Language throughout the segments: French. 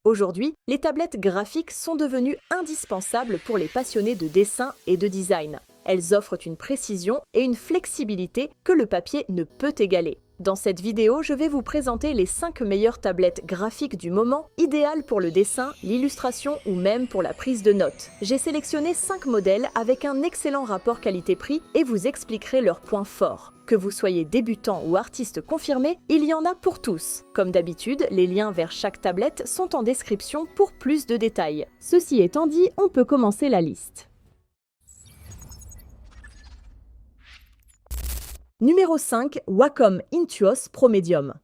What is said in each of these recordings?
Aujourd'hui, les tablettes graphiques sont devenues indispensables pour les passionnés de dessin et de design. Elles offrent une précision et une flexibilité que le papier ne peut égaler. Dans cette vidéo, je vais vous présenter les 5 meilleures tablettes graphiques du moment, idéales pour le dessin, l'illustration ou même pour la prise de notes. J'ai sélectionné 5 modèles avec un excellent rapport qualité-prix et vous expliquerai leurs points forts. Que vous soyez débutant ou artiste confirmé, il y en a pour tous. Comme d'habitude, les liens vers chaque tablette sont en description pour plus de détails. Ceci étant dit, on peut commencer la liste. Numéro 5, Wacom Intuos Pro Medium.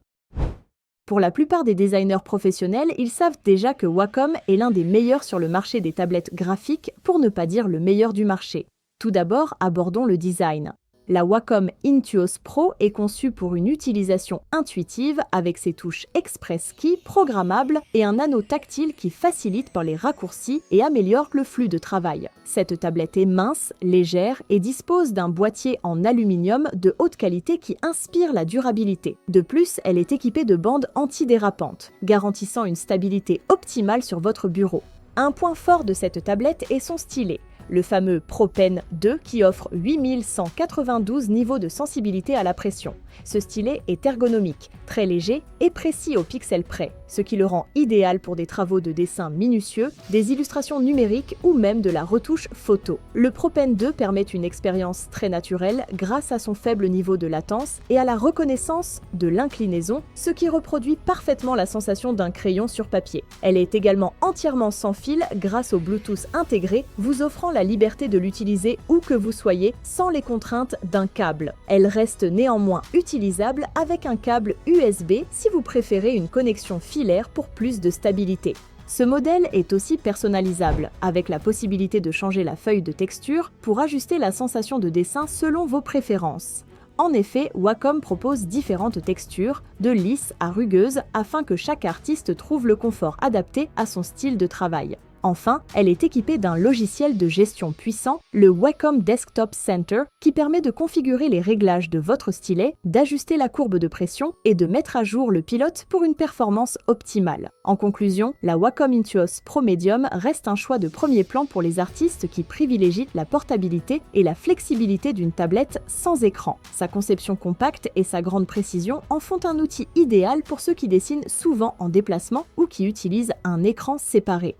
Pour la plupart des designers professionnels, ils savent déjà que Wacom est l'un des meilleurs sur le marché des tablettes graphiques, pour ne pas dire le meilleur du marché. Tout d'abord, abordons le design. La Wacom Intuos Pro est conçue pour une utilisation intuitive avec ses touches Express Key programmables et un anneau tactile qui facilite par les raccourcis et améliore le flux de travail. Cette tablette est mince, légère et dispose d'un boîtier en aluminium de haute qualité qui inspire la durabilité. De plus, elle est équipée de bandes antidérapantes, garantissant une stabilité optimale sur votre bureau. Un point fort de cette tablette est son stylet. Le fameux Pro Pen 2 qui offre 8192 niveaux de sensibilité à la pression. Ce stylet est ergonomique, très léger et précis au pixel près, ce qui le rend idéal pour des travaux de dessin minutieux, des illustrations numériques ou même de la retouche photo. Le Pro Pen 2 permet une expérience très naturelle grâce à son faible niveau de latence et à la reconnaissance de l'inclinaison, ce qui reproduit parfaitement la sensation d'un crayon sur papier. Elle est également entièrement sans fil grâce au Bluetooth intégré, vous offrant la liberté de l'utiliser où que vous soyez sans les contraintes d'un câble. Elle reste néanmoins utilisable avec un câble USB si vous préférez une connexion filaire pour plus de stabilité. Ce modèle est aussi personnalisable, avec la possibilité de changer la feuille de texture pour ajuster la sensation de dessin selon vos préférences. En effet, Wacom propose différentes textures, de lisse à rugueuse, afin que chaque artiste trouve le confort adapté à son style de travail. Enfin, elle est équipée d'un logiciel de gestion puissant, le Wacom Desktop Center, qui permet de configurer les réglages de votre stylet, d'ajuster la courbe de pression et de mettre à jour le pilote pour une performance optimale. En conclusion, la Wacom Intuos Pro Medium reste un choix de premier plan pour les artistes qui privilégient la portabilité et la flexibilité d'une tablette sans écran. Sa conception compacte et sa grande précision en font un outil idéal pour ceux qui dessinent souvent en déplacement ou qui utilisent un écran séparé.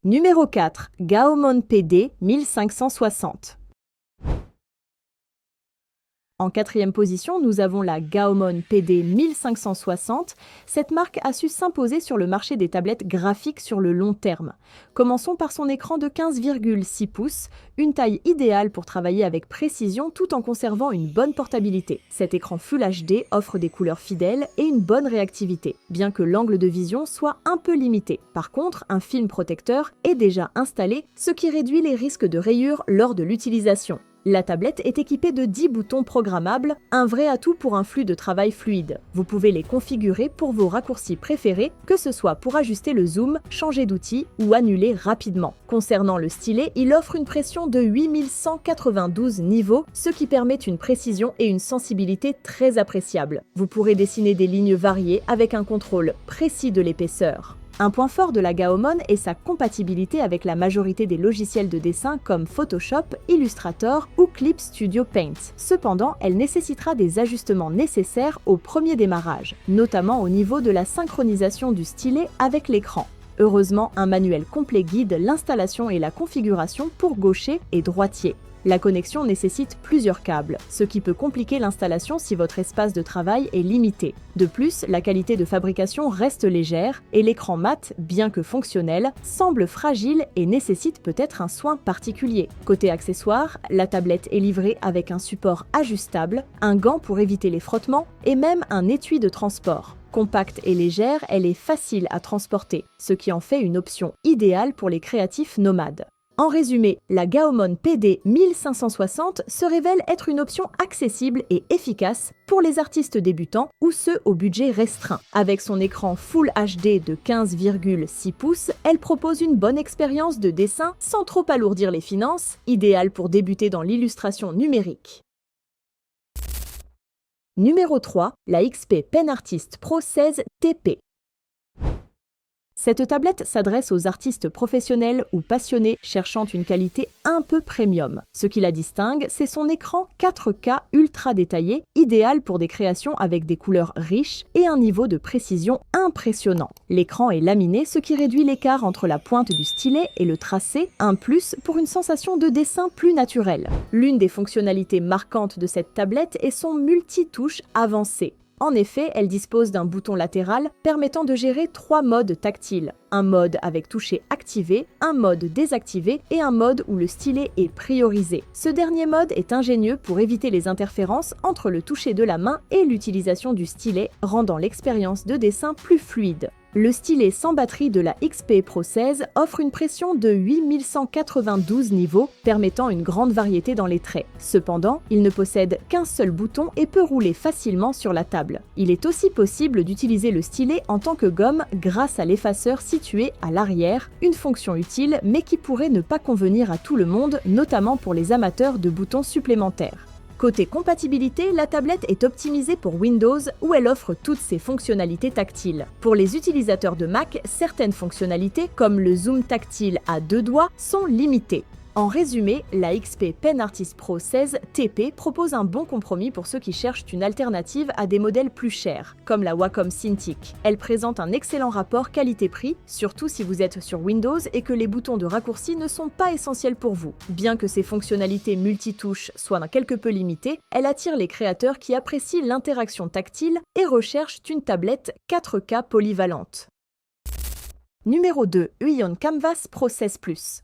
Numéro 4, Gaomon PD 1560. En quatrième position, nous avons la Gaomon PD 1560. Cette marque a su s'imposer sur le marché des tablettes graphiques sur le long terme. Commençons par son écran de 15,6 pouces, une taille idéale pour travailler avec précision tout en conservant une bonne portabilité. Cet écran Full HD offre des couleurs fidèles et une bonne réactivité, bien que l'angle de vision soit un peu limité. Par contre, un film protecteur est déjà installé, ce qui réduit les risques de rayures lors de l'utilisation. La tablette est équipée de 10 boutons programmables, un vrai atout pour un flux de travail fluide. Vous pouvez les configurer pour vos raccourcis préférés, que ce soit pour ajuster le zoom, changer d'outil ou annuler rapidement. Concernant le stylet, il offre une pression de 8192 niveaux, ce qui permet une précision et une sensibilité très appréciables. Vous pourrez dessiner des lignes variées avec un contrôle précis de l'épaisseur. Un point fort de la Gaomon est sa compatibilité avec la majorité des logiciels de dessin comme Photoshop, Illustrator ou Clip Studio Paint. Cependant, elle nécessitera des ajustements nécessaires au premier démarrage, notamment au niveau de la synchronisation du stylet avec l'écran. Heureusement, un manuel complet guide l'installation et la configuration pour gaucher et droitier. La connexion nécessite plusieurs câbles, ce qui peut compliquer l'installation si votre espace de travail est limité. De plus, la qualité de fabrication reste légère et l'écran mat, bien que fonctionnel, semble fragile et nécessite peut-être un soin particulier. Côté accessoires, la tablette est livrée avec un support ajustable, un gant pour éviter les frottements et même un étui de transport. Compacte et légère, elle est facile à transporter, ce qui en fait une option idéale pour les créatifs nomades. En résumé, la Gaomon PD 1560 se révèle être une option accessible et efficace pour les artistes débutants ou ceux au budget restreint. Avec son écran Full HD de 15,6 pouces, elle propose une bonne expérience de dessin sans trop alourdir les finances, idéale pour débuter dans l'illustration numérique. Numéro 3, la XP Pen Artist Pro 16 TP. Cette tablette s'adresse aux artistes professionnels ou passionnés cherchant une qualité un peu premium. Ce qui la distingue, c'est son écran 4K ultra détaillé, idéal pour des créations avec des couleurs riches et un niveau de précision impressionnant. L'écran est laminé, ce qui réduit l'écart entre la pointe du stylet et le tracé, un plus pour une sensation de dessin plus naturelle. L'une des fonctionnalités marquantes de cette tablette est son multitouche avancé. En effet, elle dispose d'un bouton latéral permettant de gérer 3 modes tactiles. Un mode avec toucher activé, un mode désactivé et un mode où le stylet est priorisé. Ce dernier mode est ingénieux pour éviter les interférences entre le toucher de la main et l'utilisation du stylet, rendant l'expérience de dessin plus fluide. Le stylet sans batterie de la XP Pro 16 offre une pression de 8192 niveaux, permettant une grande variété dans les traits. Cependant, il ne possède qu'un seul bouton et peut rouler facilement sur la table. Il est aussi possible d'utiliser le stylet en tant que gomme grâce à l'effaceur situé à l'arrière, une fonction utile mais qui pourrait ne pas convenir à tout le monde, notamment pour les amateurs de boutons supplémentaires. Côté compatibilité, la tablette est optimisée pour Windows où elle offre toutes ses fonctionnalités tactiles. Pour les utilisateurs de Mac, certaines fonctionnalités comme le zoom tactile à 2 doigts sont limitées. En résumé, la XP Pen Artist Pro 16 TP propose un bon compromis pour ceux qui cherchent une alternative à des modèles plus chers, comme la Wacom Cintiq. Elle présente un excellent rapport qualité-prix, surtout si vous êtes sur Windows et que les boutons de raccourci ne sont pas essentiels pour vous. Bien que ses fonctionnalités multitouches soient quelque peu limitées, elle attire les créateurs qui apprécient l'interaction tactile et recherchent une tablette 4K polyvalente. Numéro 2. Huion Canvas Pro 16 Plus.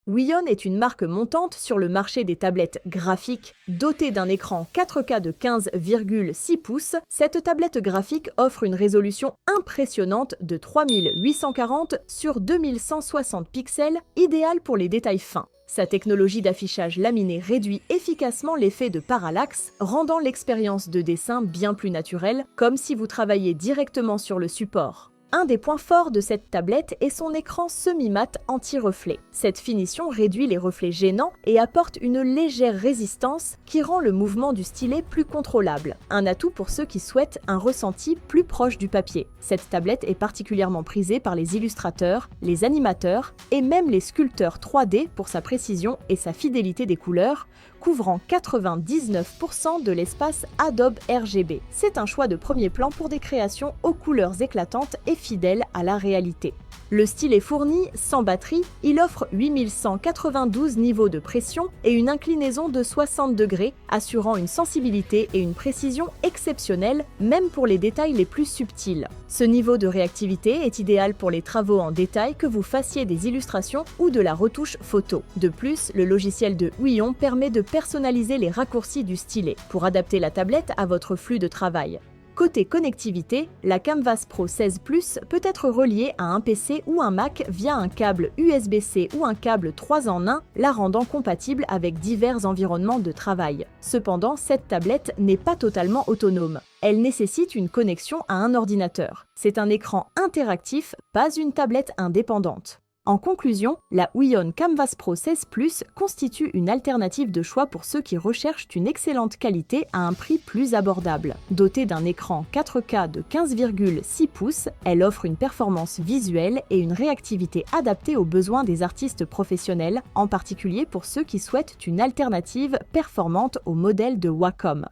Huion est une marque montante sur le marché des tablettes graphiques. Dotée d'un écran 4K de 15,6 pouces, cette tablette graphique offre une résolution impressionnante de 3840 sur 2160 pixels, idéale pour les détails fins. Sa technologie d'affichage laminé réduit efficacement l'effet de parallaxe, rendant l'expérience de dessin bien plus naturelle, comme si vous travailliez directement sur le support. Un des points forts de cette tablette est son écran semi-mat anti-reflet. Cette finition réduit les reflets gênants et apporte une légère résistance qui rend le mouvement du stylet plus contrôlable. Un atout pour ceux qui souhaitent un ressenti plus proche du papier. Cette tablette est particulièrement prisée par les illustrateurs, les animateurs et même les sculpteurs 3D pour sa précision et sa fidélité des couleurs, couvrant 99% de l'espace Adobe RGB. C'est un choix de premier plan pour des créations aux couleurs éclatantes et fidèles à la réalité. Le stylet fourni, sans batterie, il offre 8192 niveaux de pression et une inclinaison de 60 degrés, assurant une sensibilité et une précision exceptionnelles, même pour les détails les plus subtils. Ce niveau de réactivité est idéal pour les travaux en détail, que vous fassiez des illustrations ou de la retouche photo. De plus, le logiciel de Huion permet de personnaliser les raccourcis du stylet pour adapter la tablette à votre flux de travail. Côté connectivité, la Canvas Pro 16 Plus peut être reliée à un PC ou un Mac via un câble USB-C ou un câble 3 en 1, la rendant compatible avec divers environnements de travail. Cependant, cette tablette n'est pas totalement autonome. Elle nécessite une connexion à un ordinateur. C'est un écran interactif, pas une tablette indépendante. En conclusion, la Huion Canvas Pro 16 Plus constitue une alternative de choix pour ceux qui recherchent une excellente qualité à un prix plus abordable. Dotée d'un écran 4K de 15,6 pouces, elle offre une performance visuelle et une réactivité adaptée aux besoins des artistes professionnels, en particulier pour ceux qui souhaitent une alternative performante au modèle de Wacom.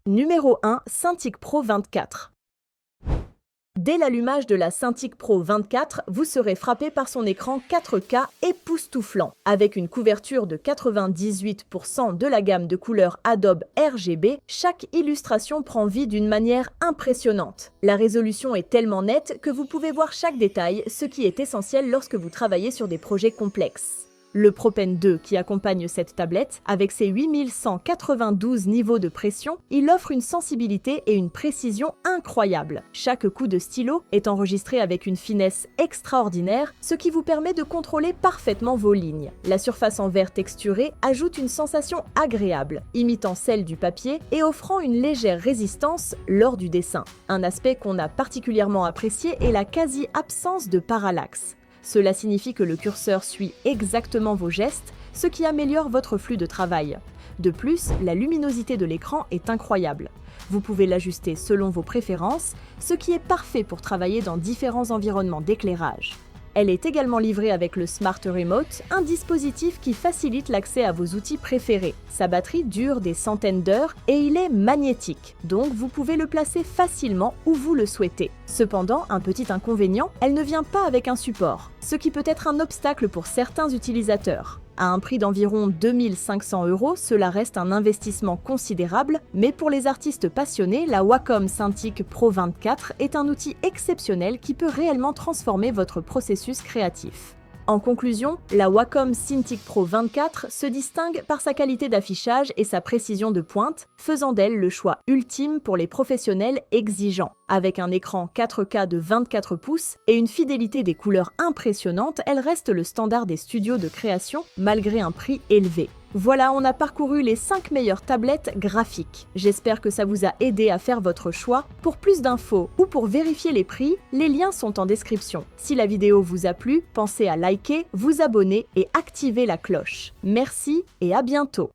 Numéro 1. Cintiq Pro 24. Dès l'allumage de la Cintiq Pro 24, vous serez frappé par son écran 4K époustouflant. Avec une couverture de 98% de la gamme de couleurs Adobe RGB, chaque illustration prend vie d'une manière impressionnante. La résolution est tellement nette que vous pouvez voir chaque détail, ce qui est essentiel lorsque vous travaillez sur des projets complexes. Le Pro Pen 2 qui accompagne cette tablette, avec ses 8192 niveaux de pression, il offre une sensibilité et une précision incroyables. Chaque coup de stylo est enregistré avec une finesse extraordinaire, ce qui vous permet de contrôler parfaitement vos lignes. La surface en verre texturé ajoute une sensation agréable, imitant celle du papier et offrant une légère résistance lors du dessin. Un aspect qu'on a particulièrement apprécié est la quasi-absence de parallaxe. Cela signifie que le curseur suit exactement vos gestes, ce qui améliore votre flux de travail. De plus, la luminosité de l'écran est incroyable. Vous pouvez l'ajuster selon vos préférences, ce qui est parfait pour travailler dans différents environnements d'éclairage. Elle est également livrée avec le Smart Remote, un dispositif qui facilite l'accès à vos outils préférés. Sa batterie dure des centaines d'heures et il est magnétique, donc vous pouvez le placer facilement où vous le souhaitez. Cependant, un petit inconvénient, elle ne vient pas avec un support, ce qui peut être un obstacle pour certains utilisateurs. À un prix d'environ 2500 €, cela reste un investissement considérable, mais pour les artistes passionnés, la Wacom Cintiq Pro 24 est un outil exceptionnel qui peut réellement transformer votre processus créatif. En conclusion, la Wacom Cintiq Pro 24 se distingue par sa qualité d'affichage et sa précision de pointe, faisant d'elle le choix ultime pour les professionnels exigeants. Avec un écran 4K de 24 pouces et une fidélité des couleurs impressionnante, elle reste le standard des studios de création malgré un prix élevé. Voilà, on a parcouru les 5 meilleures tablettes graphiques. J'espère que ça vous a aidé à faire votre choix. Pour plus d'infos ou pour vérifier les prix, les liens sont en description. Si la vidéo vous a plu, pensez à liker, vous abonner et activer la cloche. Merci et à bientôt.